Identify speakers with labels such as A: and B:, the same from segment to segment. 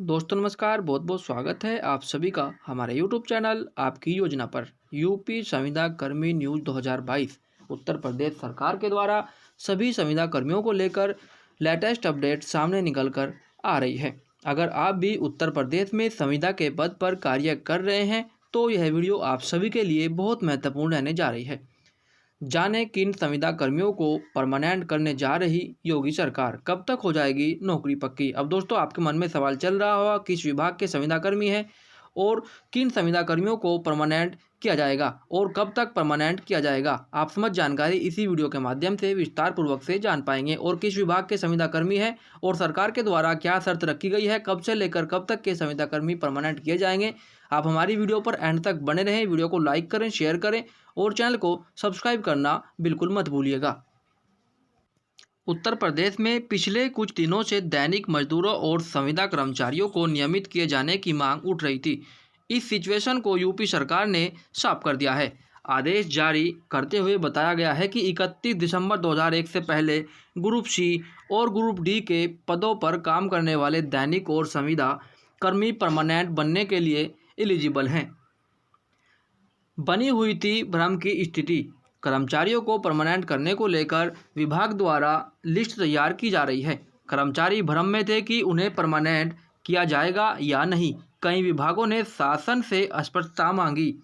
A: दोस्तों नमस्कार, बहुत बहुत स्वागत है आप सभी का हमारे यूट्यूब चैनल आपकी योजना पर। यूपी संविदा कर्मी न्यूज़ 2022 उत्तर प्रदेश सरकार के द्वारा सभी संविदा कर्मियों को लेकर लेटेस्ट अपडेट सामने निकल कर आ रही है। अगर आप भी उत्तर प्रदेश में संविदा के पद पर कार्य कर रहे हैं तो यह वीडियो आप सभी के लिए बहुत महत्वपूर्ण रहने जा रही है। जाने किन संविदा कर्मियों को परमानेंट करने जा रही योगी सरकार, कब तक हो जाएगी नौकरी पक्की। अब दोस्तों आपके मन में सवाल चल रहा होगा किस विभाग के संविदा कर्मी हैं और किन संविदा कर्मियों को परमानेंट किया जाएगा और कब तक परमानेंट किया जाएगा। आप समझ जानकारी इसी वीडियो के माध्यम से विस्तार पूर्वक से जान पाएंगे और किस विभाग के संविदा कर्मी हैं और सरकार के द्वारा क्या शर्त रखी गई है, कब से लेकर कब तक के संविदा कर्मी परमानेंट किए जाएंगे। आप हमारी वीडियो पर एंड तक बने रहें, वीडियो को लाइक करें, शेयर करें और चैनल को सब्सक्राइब करना बिल्कुल मत भूलिएगा। उत्तर प्रदेश में पिछले कुछ दिनों से दैनिक मजदूरों और संविदा कर्मचारियों को नियमित किए जाने की मांग उठ रही थी। इस सिचुएशन को यूपी सरकार ने साफ कर दिया है। आदेश जारी करते हुए बताया गया है कि 31 दिसंबर 2001 से पहले ग्रुप सी और ग्रुप डी के पदों पर काम करने वाले दैनिक और संविदा कर्मी परमानेंट बनने के लिए एलिजिबल हैं। बनी हुई थी भ्रम की स्थिति। कर्मचारियों को परमानेंट करने को लेकर विभाग द्वारा लिस्ट तैयार की जा रही है। कर्मचारी भ्रम में थे कि उन्हें परमानेंट किया जाएगा या नहीं। कई विभागों ने शासन से स्पष्टता मांगी।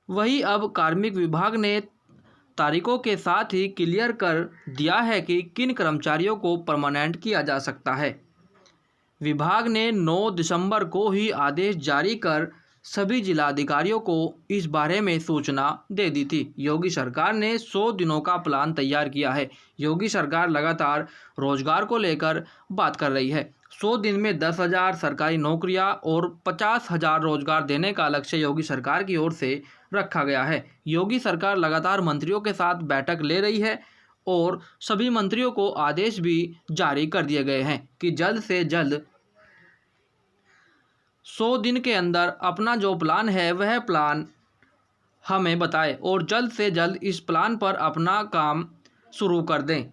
A: वहीं अब कार्मिक विभाग ने तारीखों के साथ ही क्लियर कर दिया है कि किन कर्मचारियों को परमानेंट किया जा सकता है। विभाग ने 9 दिसंबर को ही आदेश जारी कर सभी जिलाधिकारियों को इस बारे में सूचना दे दी थी। योगी सरकार ने 100 दिनों का प्लान तैयार किया है। योगी सरकार लगातार रोजगार को लेकर बात कर रही है। 100 दिन में 10,000 सरकारी नौकरियां और 50,000 रोजगार देने का लक्ष्य योगी सरकार की ओर से रखा गया है। योगी सरकार लगातार मंत्रियों के साथ बैठक ले रही है और सभी मंत्रियों को आदेश भी जारी कर दिए गए हैं कि जल्द से जल्द 100 दिन के अंदर अपना जो प्लान है वह प्लान हमें बताएं और जल्द से जल्द इस प्लान पर अपना काम शुरू कर दें।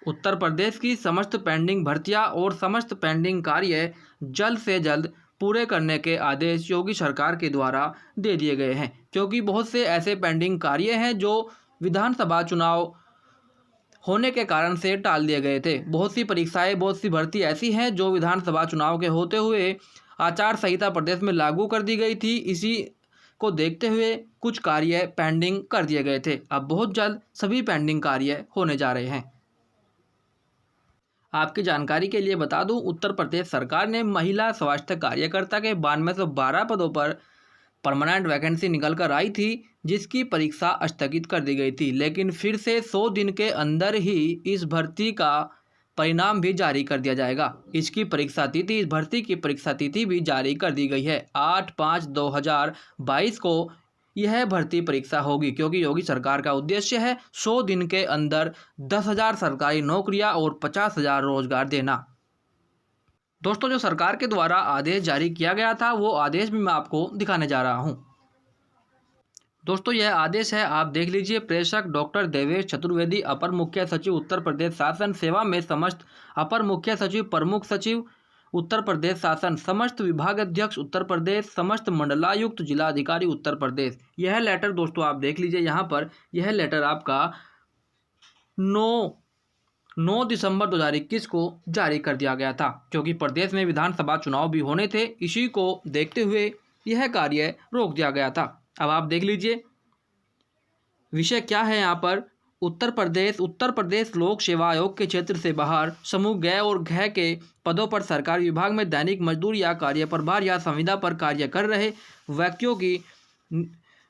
A: उत्तर प्रदेश की समस्त पेंडिंग भर्तियां और समस्त पेंडिंग कार्य जल्द से जल्द पूरे करने के आदेश योगी सरकार के द्वारा दे दिए गए हैं, क्योंकि बहुत से ऐसे पेंडिंग कार्य हैं जो विधानसभा चुनाव होने के कारण से टाल दिए गए थे। बहुत सी परीक्षाएं, बहुत सी भर्ती ऐसी हैं जो विधानसभा चुनाव के होते हुए आचार संहिता प्रदेश में लागू कर दी गई थी। इसी को देखते हुए कुछ कार्य पेंडिंग कर दिए गए थे। अब बहुत जल्द सभी पेंडिंग कार्य होने जा रहे हैं। आपकी जानकारी के लिए बता दूं, उत्तर प्रदेश सरकार ने महिला स्वास्थ्य कार्यकर्ता के 9212 पदों पर परमानेंट वैकेंसी निकल कर आई थी, जिसकी परीक्षा स्थगित कर दी गई थी। लेकिन फिर से 100 दिन के अंदर ही इस भर्ती का परिणाम भी जारी कर दिया जाएगा। इसकी परीक्षा तिथि, इस भर्ती की परीक्षा तिथि भी जारी कर दी गई है। 8/5/2022 को यह भर्ती परीक्षा होगी, क्योंकि योगी सरकार का उद्देश्य है 100 दिन के अंदर 10,000 सरकारी नौकरियां और 50,000 रोजगार देना। दोस्तों जो सरकार के द्वारा आदेश जारी किया गया था वो आदेश भी मैं आपको दिखाने जा रहा हूं। दोस्तों यह आदेश है, आप देख लीजिए। प्रेषक डॉक्टर देवेश चतुर्वेदी, अपर मुख्य सचिव उत्तर प्रदेश शासन सेवा में समस्त अपर मुख्य सचिव, प्रमुख सचिव उत्तर प्रदेश शासन, समस्त विभाग अध्यक्ष उत्तर प्रदेश, समस्त मंडलायुक्त जिलाधिकारी उत्तर प्रदेश। यह लेटर दोस्तों आप देख लीजिए यहाँ पर, यह लेटर आपका 9 दिसंबर 2021 को जारी कर दिया गया था, क्योंकि प्रदेश में विधानसभा चुनाव भी होने थे। इसी को देखते हुए यह कार्य रोक दिया गया था। अब आप देख लीजिए विषय क्या है यहाँ पर। उत्तर प्रदेश लोक सेवा आयोग के क्षेत्र से बाहर समूह ग और घ के पदों पर सरकारी विभाग में दैनिक मजदूर या कार्य प्रभार या संविदा पर कार्य कर रहे व्यक्तियों की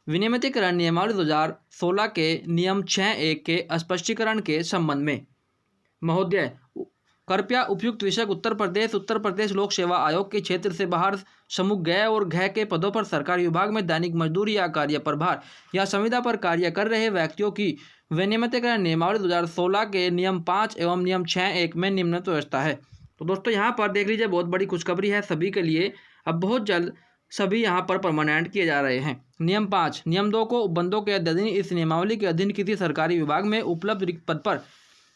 A: विनियमितीकरण नियमावली 2016 के नियम 6(1) के स्पष्टीकरण के संबंध में महोदय कृपया उपयुक्त विषय उत्तर प्रदेश लोक सेवा आयोग के क्षेत्र से बाहर समूह ग और घ के पदों पर सरकारी विभाग में दैनिक मजदूरी या कार्य प्रभार या संविदा पर कार्य कर रहे व्यक्तियों की विनियमितीकरण नियमावली 2016 के नियम 5 एवं नियम 6(1) में निम्नलिखित व्यवस्था है। तो दोस्तों यहाँ पर देख लीजिए, बहुत बड़ी खुशखबरी है सभी के लिए। अब बहुत जल्द सभी यहाँ पर परमानेंट किए जा रहे हैं। नियम 5, नियम 2 को बंदों के अधीन इस नियमावली के अधीन किसी सरकारी विभाग में उपलब्ध रिक्त पद पर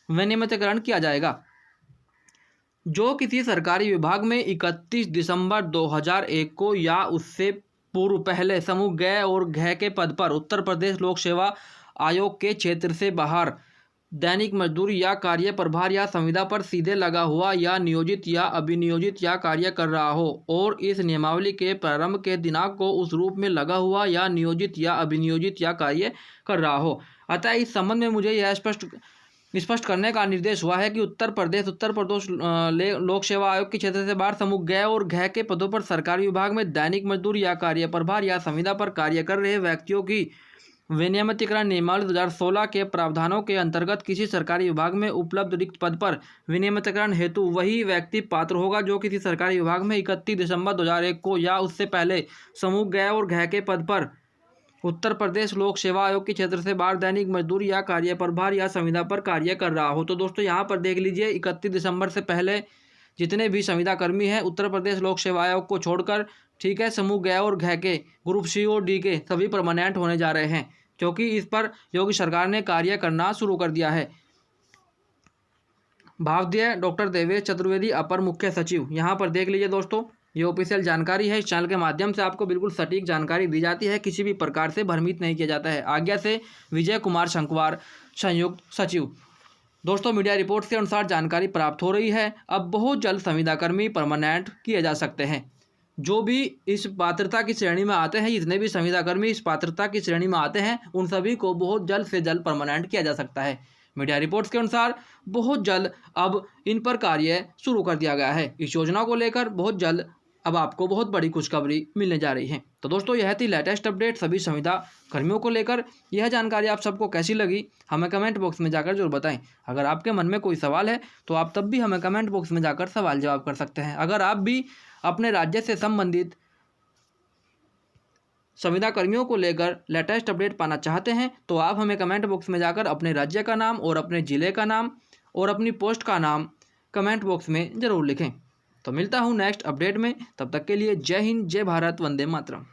A: विनियमितीकरण किया जाएगा। जो किसी सरकारी विभाग में 31 दिसंबर 2001 को या उससे पूर्व पहले समूह ग और घ के पद पर उत्तर प्रदेश लोक सेवा आयोग के क्षेत्र से बाहर दैनिक मजदूरी या कार्य प्रभार या संविदा पर सीधे लगा हुआ या नियोजित या अभिनियोजित या कार्य कर रहा हो और इस नियमावली के प्रारंभ के दिनांक को उस रूप में लगा हुआ या नियोजित या अभिनियोजित या कार्य कर रहा हो। अतः इस संबंध में मुझे यह स्पष्ट करने का निर्देश हुआ है कि उत्तर प्रदेश लोक सेवा आयोग के क्षेत्र से बाहर समूह ग और घ के पदों पर सरकारी विभाग में दैनिक मजदूरी या कार्य प्रभार या संविदा पर कार्य कर रहे व्यक्तियों की विनियमितीकरण नियमावली 2016 के प्रावधानों के अंतर्गत किसी सरकारी विभाग में उपलब्ध रिक्त पद पर विनियमितीकरण हेतु वही व्यक्ति पात्र होगा जो किसी सरकारी विभाग में 31 दिसंबर 2001 को या उससे पहले समूह ग और घ के पद पर उत्तर प्रदेश लोक सेवा आयोग के क्षेत्र से बाहर दैनिक मजदूरी या कार्य प्रभार या संविदा पर कार्य कर रहा हो। तो दोस्तों यहाँ पर देख लीजिए 31 दिसंबर से पहले जितने भी संविदा कर्मी हैं उत्तर प्रदेश लोक सेवा आयोग को छोड़कर, ठीक है, समूह ग और घ के ग्रुप सी और डी के सभी परमानेंट होने जा रहे हैं, क्योंकि इस पर योगी सरकार ने कार्य करना शुरू कर दिया है। भावदीय डॉक्टर देवेश चतुर्वेदी, अपर मुख्य सचिव। यहाँ पर देख लीजिए दोस्तों, ये ऑफिशियल जानकारी है। इस चैनल के माध्यम से आपको बिल्कुल सटीक जानकारी दी जाती है, किसी भी प्रकार से भ्रमित नहीं किया जाता है। आज्ञा से विजय कुमार शंकवार, संयुक्त सचिव। दोस्तों, मीडिया रिपोर्ट के अनुसार जानकारी प्राप्त हो रही है, अब बहुत जल्द संविदाकर्मी परमानेंट किए जा सकते हैं। जो भी इस पात्रता की श्रेणी में आते हैं, जितने भी संविदाकर्मी इस पात्रता की श्रेणी में आते हैं, उन सभी को बहुत जल्द से जल्द परमानेंट किया जा सकता है। मीडिया रिपोर्ट्स के अनुसार बहुत जल्द अब इन पर कार्य शुरू कर दिया गया है। इस योजना को लेकर बहुत जल्द अब आपको बहुत बड़ी खुशखबरी मिलने जा रही है। तो दोस्तों, यह थी लेटेस्ट अपडेट सभी संविदा कर्मियों को लेकर। यह जानकारी आप सबको कैसी लगी हमें कमेंट बॉक्स में जाकर जरूर बताएं। अगर आपके मन में कोई सवाल है तो आप तब भी हमें कमेंट बॉक्स में जाकर सवाल जवाब कर सकते हैं। अगर आप भी अपने राज्य से संबंधित संविदा कर्मियों को लेकर लेटेस्ट अपडेट पाना चाहते हैं तो आप हमें कमेंट बॉक्स में जाकर अपने राज्य का नाम और अपने ज़िले का नाम और अपनी पोस्ट का नाम कमेंट बॉक्स में ज़रूर लिखें। तो मिलता हूँ नेक्स्ट अपडेट में, तब तक के लिए जय हिंद, जय भारत, वंदे मातरम।